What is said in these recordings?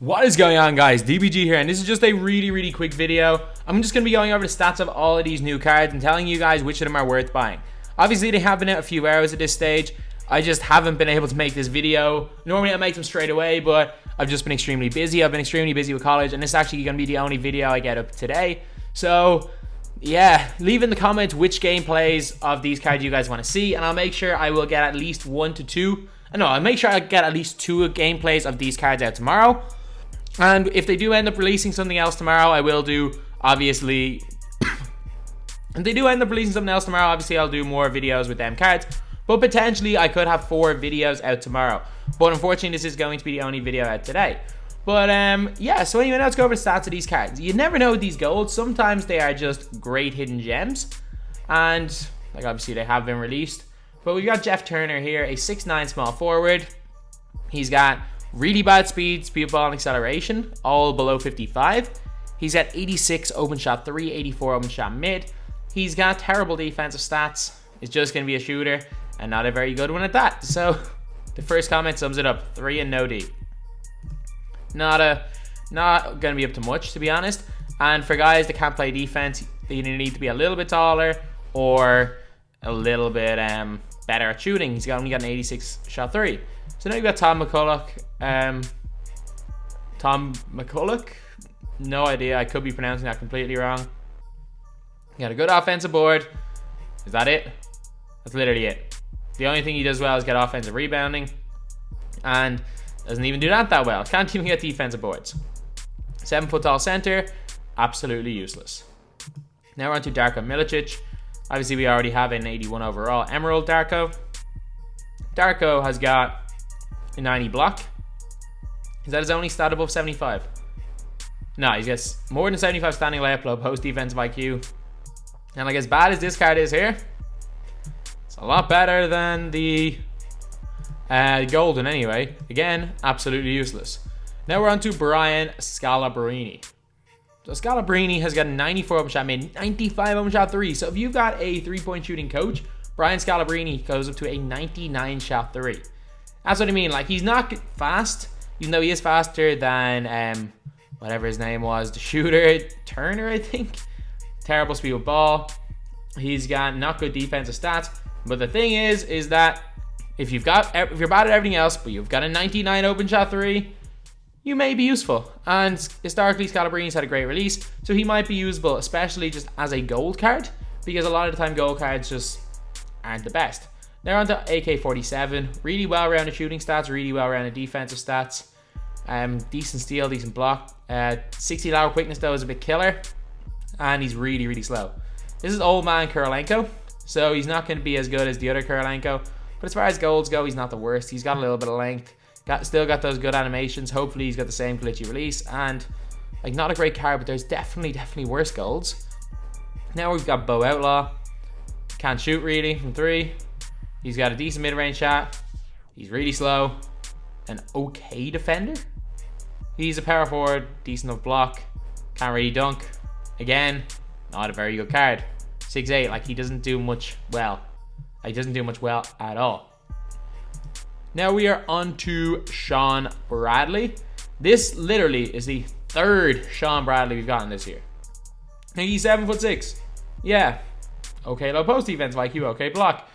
What is going on, guys? DBG here, and this is just a really quick video. I'm just going to be going over the stats of all of these new cards and telling you guys which of them are worth buying. Obviously, they have been out a few hours at this stage. I just haven't been able to make this video. Normally, I make them straight away, but I've just been extremely busy. I've been extremely busy with college, and this is actually going to be the only video I get up today. So, yeah, leave in the comments which gameplays of these cards you guys want to see, and I'll make sure I will get at least 1 to 2. No, I'll make sure I get at least 2 gameplays of these cards out tomorrow. And if they do end up releasing something else tomorrow, I will do, obviously, if they do end up releasing something else tomorrow, obviously I'll do more videos with them cards. But potentially I could have 4 videos out tomorrow. But unfortunately, this is going to be the only video out today. But yeah, so anyway, let's go over the stats of these cards. You never know with these golds. Sometimes they are just great hidden gems. And, like, obviously they have been released. But we've got Jeff Turner here, a 6'9" small forward. He's got really bad speed, ball, and acceleration, all below 55. He's got 86 open shot 3, 84 open shot mid. He's got terrible defensive stats. He's just going to be a shooter, and not a very good one at that. So, the first comment sums it up. 3 and no D. Not going to be up to much, to be honest. And for guys that can't play defense, they need to be a little bit taller or a little bit better at shooting. He's only got an 86 shot 3. So now you've got Tom McCulloch? No idea. I could be pronouncing that completely wrong. He got a good offensive board. Is that it? That's literally it. The only thing he does well is get offensive rebounding. And doesn't even do that well. Can't even get defensive boards. 7 foot tall center. Absolutely useless. Now we're on to Darko Milicic. Obviously we already have an 81 overall Emerald Darko. Darko has got a 90 block. Is that his only stat above 75? No, he's got more than 75 standing layup, low post defensive IQ. And like, as bad as this card is here, it's a lot better than the golden anyway. Again, absolutely useless. Now we're on to Brian Scalabrine. So Scalabrine has got a 94 open shot mid, 95 open shot 3. So if you've got a 3-point shooting coach, Brian Scalabrine goes up to a 99 shot 3. That's what I mean. Like, he's not fast, even though he is faster than whatever his name was, the shooter, Turner, I think. Terrible speed with ball. He's got not good defensive stats. But the thing is that if you're bad at everything else, but you've got a 99 open shot 3, you may be useful. And historically, Scalabrine's had a great release, so he might be usable, especially just as a gold card, because a lot of the time gold cards just aren't the best. Now on to AK-47. Really well-rounded shooting stats, really well-rounded defensive stats. Decent steal, decent block. 60 lateral quickness though is a bit killer. And he's really slow. This is old man Kurolenko, so he's not going to be as good as the other Kurolenko. But as far as golds go, he's not the worst. He's got a little bit of length. Still got those good animations. Hopefully he's got the same glitchy release. And, like, not a great card, but there's definitely worse golds. Now we've got Bo Outlaw. Can't shoot really from 3. He's got a decent mid-range shot. He's really slow. An okay defender. He's a power forward, decent enough block. Can't really dunk. Again, not a very good card. 6'8", like, he doesn't do much well. He doesn't do much well at all. Now we are on to Shawn Bradley. This literally is the 3rd Shawn Bradley we've gotten this year. And he's 7'6". Yeah. Okay, low post defense IQ, okay block.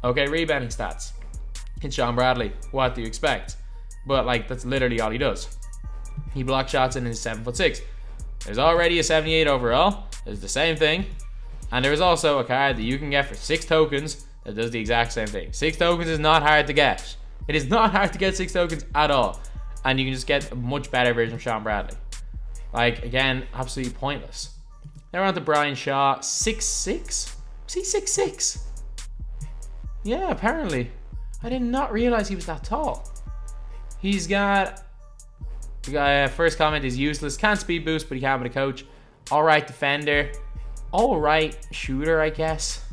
Okay, rebounding stats. It's Shawn Bradley. What do you expect? But, like, that's literally all he does. He blocks shots and is 7'6". There's already a 78 overall. There's the same thing. And there's also a card that you can get for 6 tokens that does the exact same thing. 6 tokens is not hard to get. It is not hard to get 6 tokens at all. And you can just get a much better version of Shawn Bradley. Like, again, absolutely pointless. Now we're on to Brian Shaw. 6'6"? Is he 6'6"? Yeah, apparently. I did not realize he was that tall. He's got... first comment is useless. Can't speed boost, but he can with a coach. Alright defender. Alright shooter, I guess.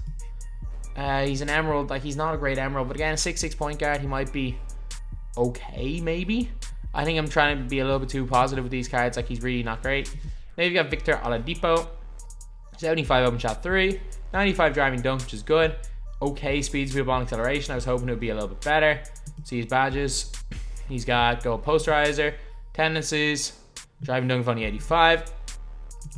He's an emerald. Like, he's not a great emerald, but again, a 6'6" point guard. He might be okay, maybe. I think I'm trying to be a little bit too positive with these cards. Like, he's really not great. Now you've got Victor Oladipo. 75 open shot 3. 95 driving dunk, which is good. Okay speed, ball, and acceleration. I was hoping it would be a little bit better. See his badges. He's got gold posterizer, tendencies, driving dunk of only 85.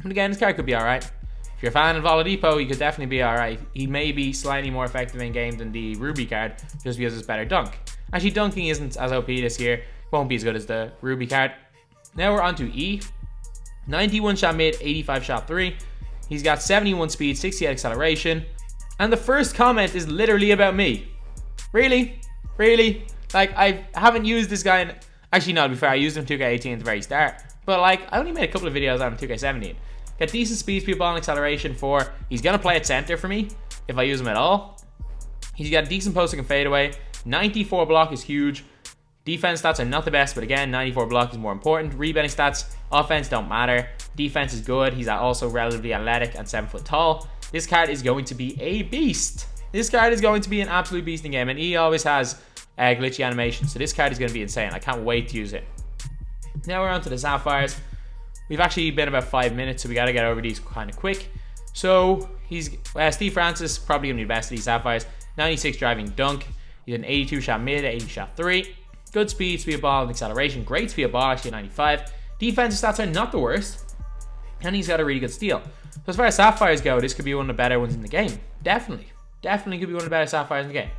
And again, this card could be alright. If you're a fan of Oladipo, he could definitely be alright. He may be slightly more effective in game than the Ruby card, just because it's better dunk. Actually, dunking isn't as OP this year. Won't be as good as the Ruby card. Now we're on to E. 91 shot mid, 85 shot 3. He's got 71 speed, 68 acceleration. And the first comment is literally about me. Really? Really? Like, I haven't used this guy in... Actually, no, to be fair, I used him in 2K18 at the very start. But, like, I only made a couple of videos on him in 2K17. Got decent speed, speed, ball, and acceleration for... He's going to play at center for me, if I use him at all. He's got decent posting and fadeaway. 94 block is huge. Defense stats are not the best, but again, 94 block is more important. Rebounding stats, offense don't matter. Defense is good. He's also relatively athletic and 7 foot tall. This card is going to be a beast. This card is going to be an absolute beast in game, and he always has glitchy animation, so this card is going to be insane. I can't wait to use it. Now we're on to the sapphires. We've actually been about 5 minutes, so we got to get over these kind of quick. So he's Steve Francis, probably going to be the best of these sapphires. 96 driving dunk. He's an 82 shot mid, 80 shot 3. Good speed, speed of ball, and acceleration. Great speed of ball, actually 95. Defensive stats are not the worst. And he's got a really good steal. So as far as sapphires go, this could be one of the better ones in the game. Definitely. Definitely could be one of the better sapphires in the game.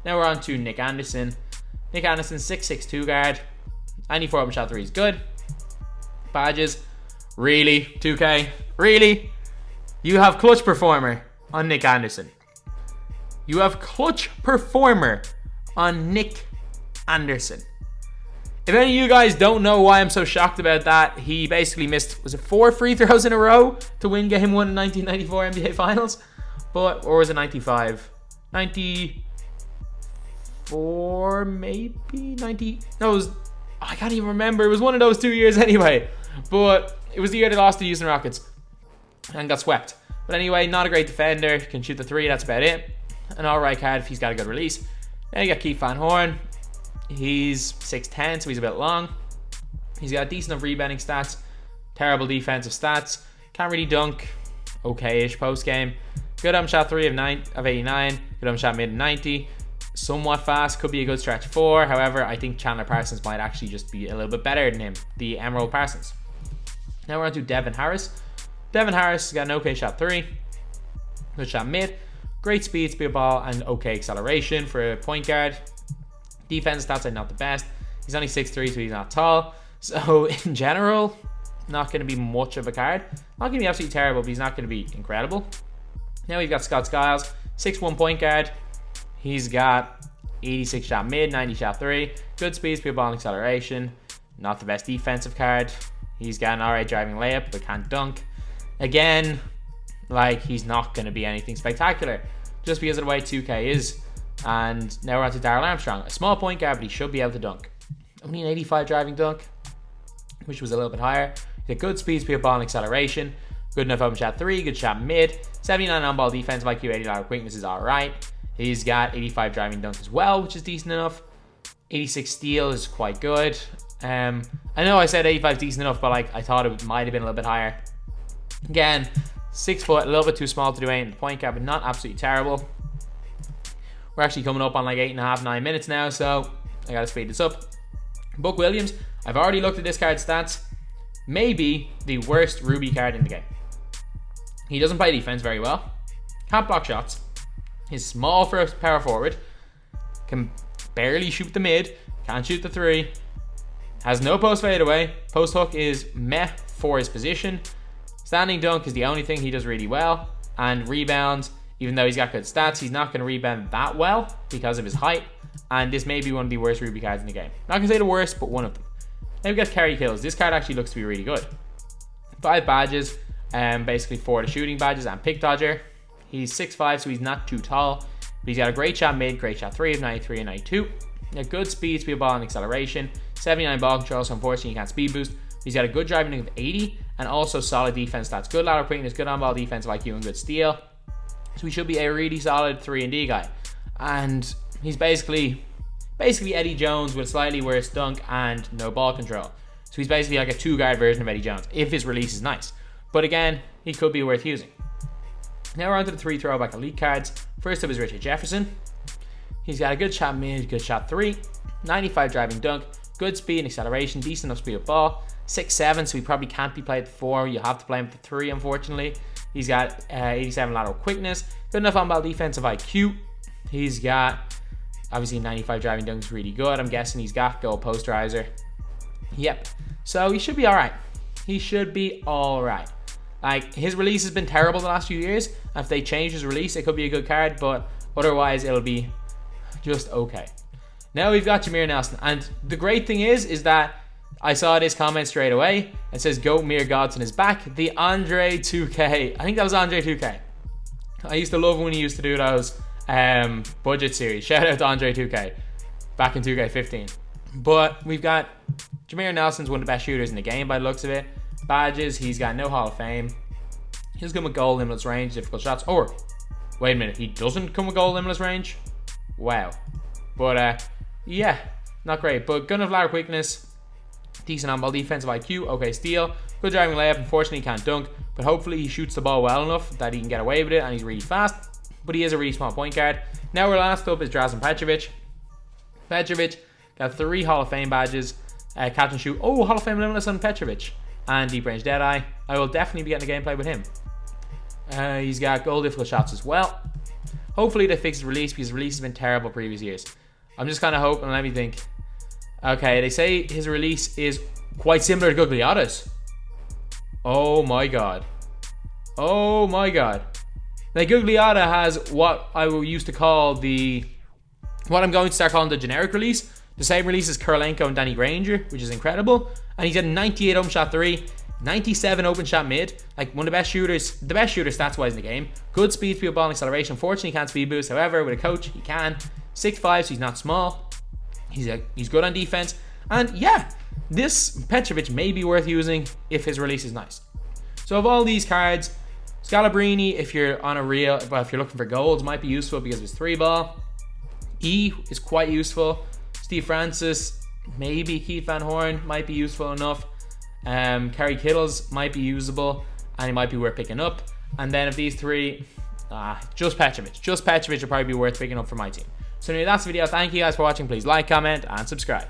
Now we're on to Nick Anderson. Nick Anderson, 6'6" guard. 94 open shot 3 is good. Badges. Really? 2K? Really? You have clutch performer on Nick Anderson. You have clutch performer on Nick Anderson. If any of you guys don't know why I'm so shocked about that, he basically missed, was it 4 free throws in a row to win game 1 in 1994 NBA Finals? Or was it 95? 94 maybe? 90? No, it was, I can't even remember. It was one of those 2 years anyway. But it was the year they lost to the Houston Rockets and got swept. But anyway, not a great defender. Can shoot the 3, that's about it. An alright card if he's got a good release. Then you got Keith Van Horn. He's 6'10", so he's a bit long. He's got decent enough rebounding stats. Terrible defensive stats. Can't really dunk. Okay-ish post-game. Good shot 3 of 89. Good shot mid 90. Somewhat fast. Could be a good stretch 4. However, I think Chandler Parsons might actually just be a little bit better than him. The Emerald Parsons. Now we're on to Devin Harris. Devin Harris has got an okay shot 3. Good shot mid. Great speed, speed of ball, and okay acceleration for a point guard. Defense stats are not the best. He's only 6'3", so he's not tall. So in general, not going to be much of a card. Not going to be absolutely terrible, but he's not going to be incredible. Now we've got Scott Skiles, 6'1" point guard. He's got 86 shot mid, 90 shot 3. Good speed, speed of ball, and acceleration. Not the best defensive card. He's got an alright driving layup, but can't dunk. Again, like, he's not going to be anything spectacular, just because of the way 2K is. And now we're on to Darrell Armstrong. A small point guard, but he should be able to dunk. Only an 85 driving dunk, which was a little bit higher. He's got good speed, speed of ball, and acceleration. Good enough open shot 3, good shot mid. 79 on-ball defense, IQ, 80 quickness is alright. He's got 85 driving dunk as well, which is decent enough. 86 steal is quite good. I know I said 85 is decent enough, but like I thought it might have been a little bit higher. Again, 6 foot, a little bit too small to do anything in the point guard, but not absolutely terrible. We're actually coming up on like 8.5, 9 minutes now, so I gotta speed this up. Buck Williams, I've already looked at this card's stats. Maybe the worst Ruby card in the game. He doesn't play defense very well. Can't block shots. He's small for a power forward. Can barely shoot the mid. Can't shoot the 3. Has no post fadeaway. Post hook is meh for his position. Standing dunk is the only thing he does really well. And rebounds, even though he's got good stats, he's not going to rebound that well because of his height. And this may be one of the worst Ruby cards in the game. Not going to say the worst, but one of them. Then we got carry kills. This card actually looks to be really good. 5 badges, basically 4 the shooting badges and pick dodger. He's 6'5", so he's not too tall. But he's got a great shot mid, great shot 3 of 93 and 92. A good speed, speed of ball, and acceleration. 79 ball control, so unfortunately he can't speed boost. He's got a good driving of 80 and also solid defense stats. Good lateral quickness, good on-ball defensive IQ, and good steal. So he should be a really solid 3-and-D guy. And he's basically Eddie Jones with slightly worse dunk and no ball control. So he's basically like a 2-guard version of Eddie Jones, if his release is nice. But again, he could be worth using. Now we're on to the 3 throwback elite cards. First up is Richard Jefferson. He's got a good shot mid, good shot 3. 95 driving dunk, good speed and acceleration, decent enough speed of ball. 6'7", so he probably can't be played at the 4. You have to play him at the 3, unfortunately. He's got 87 lateral quickness, good enough on-ball defensive IQ. He's got, obviously, 95 driving dunk is really good. I'm guessing he's got goal posterizer. Yep. So he should be all right. He should be all right. Like, his release has been terrible the last few years. If they change his release, it could be a good card, but otherwise, it'll be just okay. Now we've got Jameer Nelson, and the great thing is that I saw this comment straight away. It says, Jameer Godson is back. The Andre 2K. I think that was Andre 2K. I used to love when he used to do those budget series. Shout out to Andre 2K. Back in 2K15. But we've got Jameer Nelson's one of the best shooters in the game by the looks of it. Badges, he's got no Hall of Fame. He's come with goal, limitless range, difficult shots. Or, wait a minute, he doesn't come with goal, limitless range? Wow. But, yeah, not great. But gun of lateral quickness, decent on-ball defensive IQ, okay steal, good driving layup, unfortunately he can't dunk, but hopefully he shoots the ball well enough that he can get away with it, and he's really fast, but he is a really small point guard. Now our last up is Drazen Petrovic. Petrovic got 3 Hall of Fame badges, catch and shoot, Hall of Fame limitless on Petrovic, and deep range deadeye. I will definitely be getting a gameplay with him. He's got goal difficult shots as well. Hopefully they fix his release, because his release has been terrible previous years. I'm just kind of hoping, let me think. Okay, they say his release is quite similar to Gugliotta's. Oh my god. Oh my god. Now Gugliotta has what I will used to call what I'm going to start calling the generic release. The same release as Kurolenko and Danny Granger, which is incredible. And he's got 98 open shot 3, 97 open shot mid. Like one of the best shooters stats wise in the game. Good speed, ball, and acceleration. Unfortunately, he can't speed boost. However, with a coach, he can. 6'5", so he's not small. He's good on defense. And yeah, this Petrovic may be worth using if his release is nice. So of all these cards, Scalabrine, if you're on a real, but if you're looking for golds, might be useful because of his 3-ball. E is quite useful. Steve Francis, maybe Keith Van Horn might be useful enough. Kerry Kittles might be usable, and he might be worth picking up. And then of these 3, just Petrovic. Just Petrovic will probably be worth picking up for my team. So anyway, that's the video. Thank you guys for watching. Please like, comment, and subscribe.